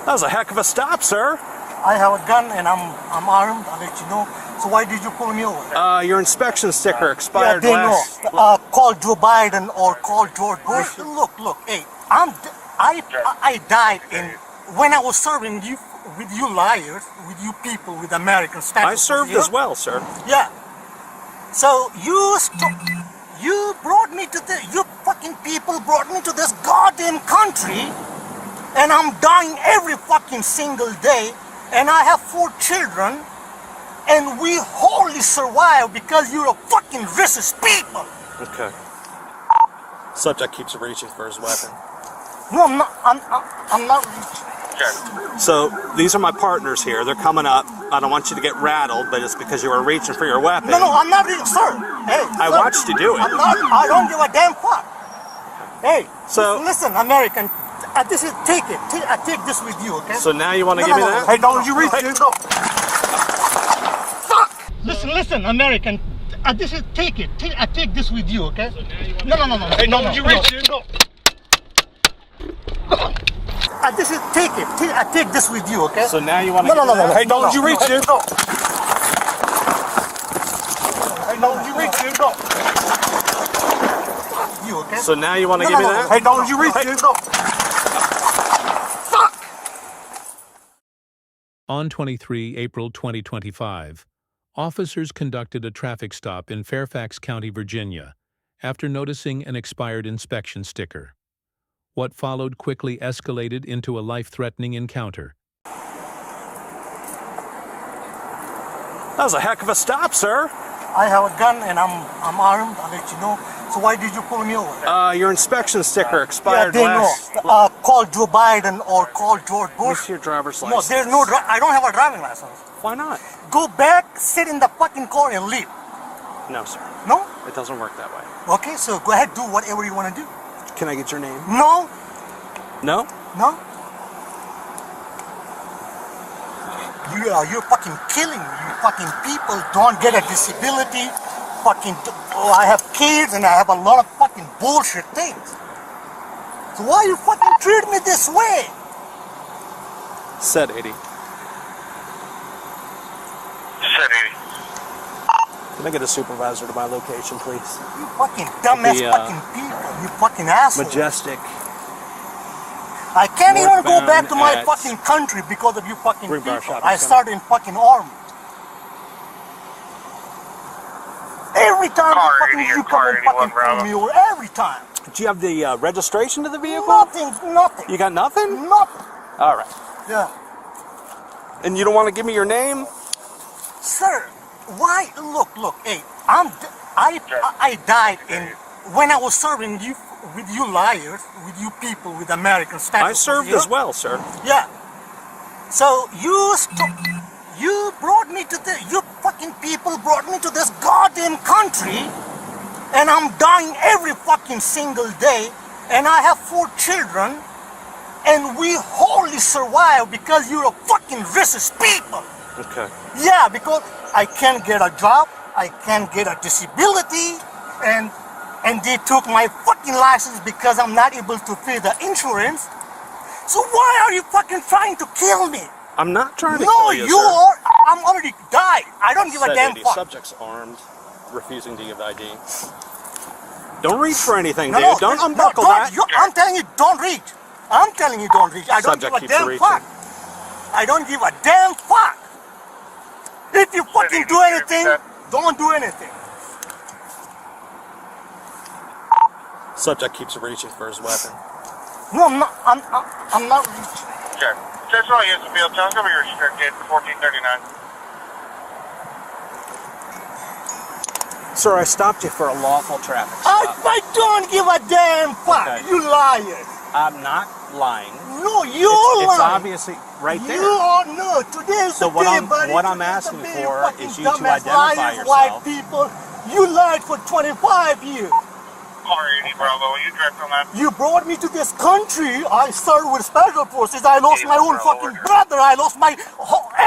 That was a heck of a stop, sir. I have a gun and I'm armed. I'll let you know. So why did you pull me over? Your inspection sticker expired yeah, last. They know. Call Joe Biden or call George Bush. Look. Hey, I died when I was serving you with you liars, with you people, with American special. I served as well, sir. Yeah. So you brought me to you fucking people brought me to this goddamn country, and I'm dying every fucking single day, and I have 4 children, and we wholly survive because you're a fucking racist people. Okay. Subject keeps reaching for his weapon. No, I'm not reaching. So these are my partners here. They're coming up. I don't want you to get rattled, but it's because you were reaching for your weapon. No, I'm not reaching, sir. Hey, I watched you do it. I don't give a damn fuck. Hey, so listen, American. This is take it. I take this with you, okay? So now you want to give me that? Hey, don't you reach it? Fuck! Listen, American. This is take it. I take this with you, okay? No. Hey, don't you reach it? This is take it. I take this with you, okay? So now you want to? No. Hey, don't you reach it? Hey, don't you reach it? You okay? So now you want to give me that? Hey, don't you reach it? Fuck! On 23 April 2025, officers conducted a traffic stop in Fairfax County, Virginia, after noticing an expired inspection sticker. What followed quickly escalated into a life-threatening encounter. That was a heck of a stop, sir. I have a gun and I'm armed. I'll let you know. So why did you pull me over? Your inspection sticker expired last. last. Call Joe Biden or call George Bush. What's your driver's license? No, there's no. I don't have a driving license. Why not? Go back, sit in the fucking car, and leave. No, sir. No? It doesn't work that way. Okay, so go ahead, do whatever you want to do. Can I get your name? No. No? No? You're fucking killing me. You fucking people don't get a disability. I have kids and I have a lot of fucking bullshit things. So why you fucking treat me this way? Set 80. Set 80. Can I get a supervisor to my location, please? You fucking dumbass fucking people. You fucking asshole. Majestic. I can't even go back to my at fucking country because of you fucking Green Bar people. Shopping I Center. started in fucking army. Every time you come and fucking pull me over, every time. Do you have the registration to the vehicle? Nothing. You got nothing? Nothing. All right. Yeah. And you don't want to give me your name? Sir, why? Look. Hey, I died when I was serving you with you liars, with you people, with American special. I served as well, sir. Yeah. So you brought me to you fucking people brought me to this goddamn country, and I'm dying every fucking single day, and I have 4 children, and we wholly survive because you're a fucking racist people. Okay. Yeah, because I can't get a job, I can't get a disability, and they took my fucking license because I'm not able to pay the insurance. So why are you fucking trying to kill me? I'm not trying to No, kill you, you sir. are. I'm already died. I don't give a damn fuck. Subject's armed, refusing to give ID. Don't reach for anything, No, dude. Don't unbuckle that. I'm telling you, don't reach. I'm telling you, don't reach. I don't Subject give a keeps damn reaching. fuck. I don't give a damn fuck. If you fucking do anything, don't do anything. Subject keeps reaching for his weapon. No, I'm not reaching. Okay. That's all you have to be able to tell. It's going to be restricted, 1439. Sir, I stopped you for a lawful traffic stop. I don't give a damn fuck. Okay. You liars. I'm not lying. No, you're It's lying. obviously right there. You are no. Today's So the day, buddy. what I'm Today's asking the day, for fucking is you to dumbass identify liars, white yourself. people. You lied for 25 years. R80 Bravo, you direct on that? You brought me to this country. I served with special forces. I lost my own fucking brother. I lost my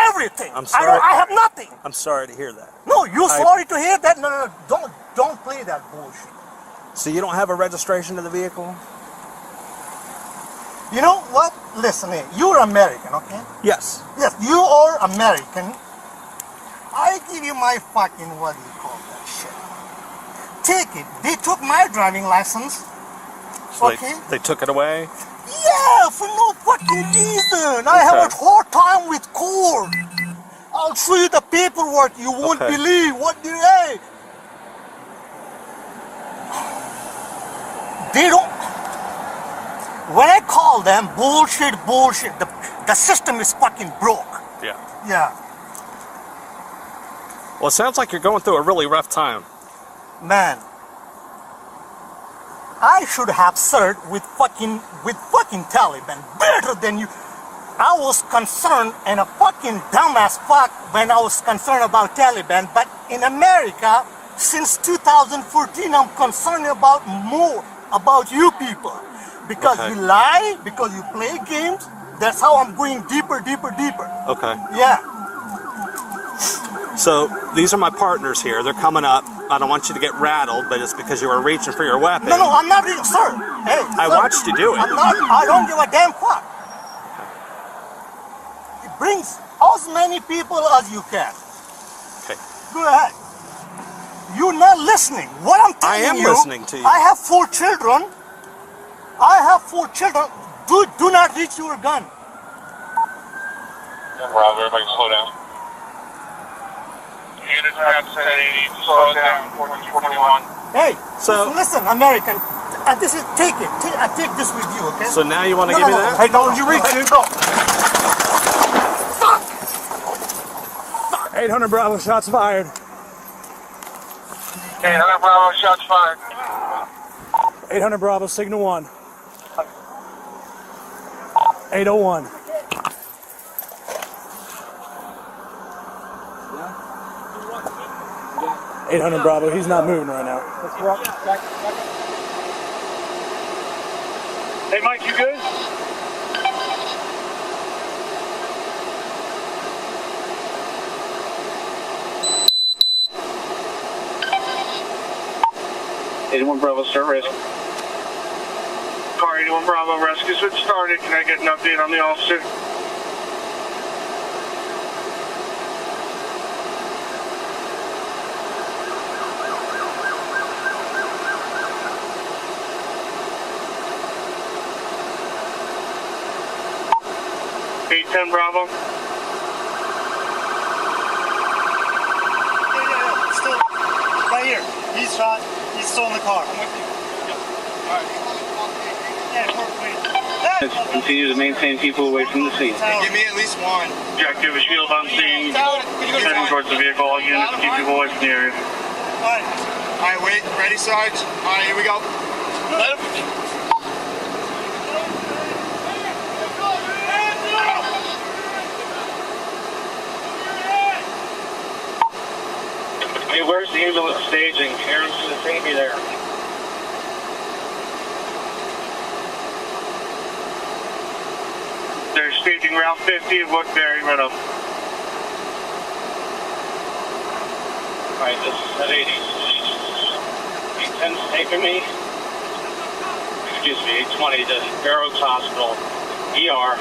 everything. I'm sorry. I have nothing. I'm sorry to hear that. No, you're sorry to hear that? No. Don't play that bullshit. So you don't have a registration to the vehicle? You know what? Listen here. You're American, okay? Yes. Yes, you are American. I give you my fucking, what do you call that shit? Take it. They took my driving license. So Okay. they took it away? Yeah, for no fucking reason. I have a hard time with court. I'll show you the paperwork. You won't Okay. believe what they say. They don't. When I call them bullshit. The system is fucking broke. Yeah. Yeah. Well, it sounds like you're going through a really rough time. Man, I should have served with fucking Taliban better than you. I was concerned and a fucking dumbass fuck when I was concerned about Taliban, but in America, since 2014, I'm concerned about more about you people. Because Okay. you lie, because you play games, that's how I'm going deeper. Okay. Yeah. So these are my partners here. They're coming up. I don't want you to get rattled, but it's because you were reaching for your weapon. No, I'm not reading, sir. Hey, I sir, watched you do it. I don't give a damn fuck. It brings as many people as you can. Okay. Go ahead. You're not listening. What I'm telling you. I am listening to you. I have 4 children. Do not reach your gun. Bravo, everybody slow down. Units have said 80, slow down, 1441. Hey, So- listen, American. This is take it. I take this with you, okay? So now you want to No, give no, me no. that? Hey, don't you reach it? Go. 800 Bravo, shots fired. Okay, 100 Bravo, shots fired. 800 Bravo, signal 1. 801. Yeah. 800 Bravo, he's not moving right now. Hey, Mike, you good? Anyone Bravo, start rescue. Car 81 Bravo, rescue's been started. Can I get an update on the officer? Eight 10 Bravo. Still right here. He's shot. He's still in the car. I'm with you. Yeah, we're waiting. Continue to maintain people away from the scene. Give me at least one. Jack, give a shield on scene. Heading towards the vehicle. All units, keep people away from the area. Alright, wait. Ready, Sarge? Alright, here we go. Let him. Hey, where's the ambulance staging? Aaron's gonna take me there. They're staging Route 50 at Woodbury, right up. Alright, this is at 80. 810's taking me. Excuse me, 820 to Fairfax Hospital. ER.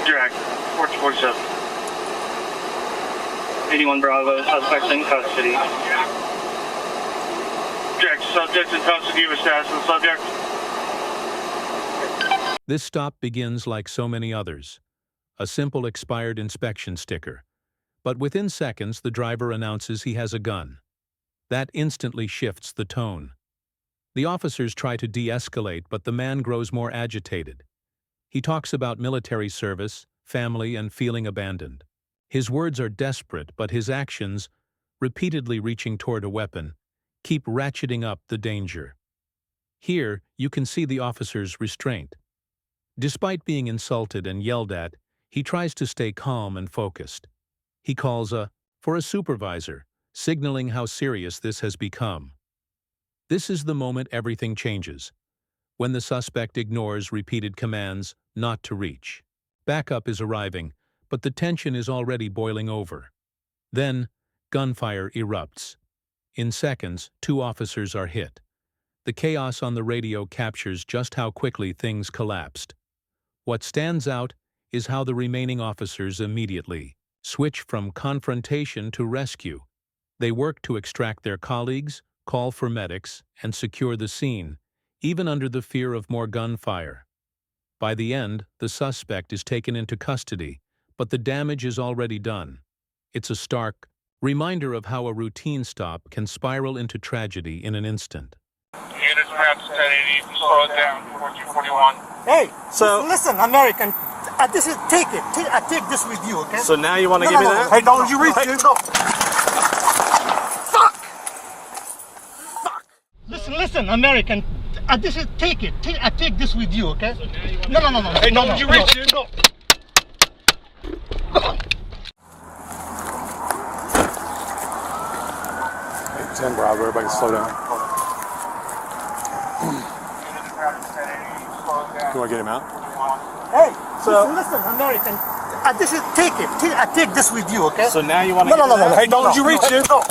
Jack, 1447. 81 Bravo, suspect in custody. Jack, subject in custody, you status of the subject. This stop begins like so many others. A simple expired inspection sticker. But within seconds, the driver announces he has a gun. That instantly shifts the tone. The officers try to de-escalate, but the man grows more agitated. He talks about military service, family, and feeling abandoned. His words are desperate, but his actions, repeatedly reaching toward a weapon, keep ratcheting up the danger. Here, you can see the officer's restraint. Despite being insulted and yelled at, he tries to stay calm and focused. He calls for a supervisor, signaling how serious this has become. This is the moment everything changes, when the suspect ignores repeated commands not to reach. Backup is arriving, but the tension is already boiling over. Then, gunfire erupts. In seconds, 2 officers are hit. The chaos on the radio captures just how quickly things collapsed. What stands out is how the remaining officers immediately switch from confrontation to rescue. They work to extract their colleagues, call for medics, and secure the scene, even under the fear of more gunfire. By the end, the suspect is taken into custody, but the damage is already done. It's a stark reminder of how a routine stop can spiral into tragedy in an instant. Units perhaps 1080, slow it down, 1441. Hey, So- listen, American. This is take it. I take this with you, okay? So now you want to No, give no, me no, that? Hey, don't you reach, dude. No. Fuck! Listen, American. This is take it. I take this with you, okay? No. Hey, don't you reach, dude. No. 10 Bravo, everybody slow down. You want to get him out? Hey, So- listen, American. This is take it. I take this with you, okay? So now you want to No. that? Hey, don't you reach, dude. No.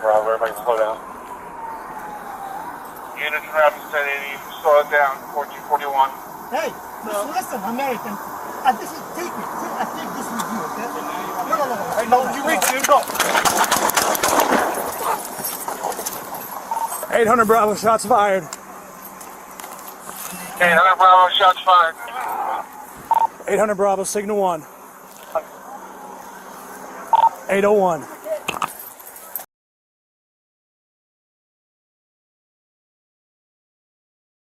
Bravo, everybody slow down. Units perhaps 1080, slow it down, 1441. Hey, listen, American. This is take it. I take this with you, okay? No. Hey, don't you reach, dude. No. 800 Bravo, shots fired. 800 Bravo, shots fired. 800 Bravo, signal 1. 801.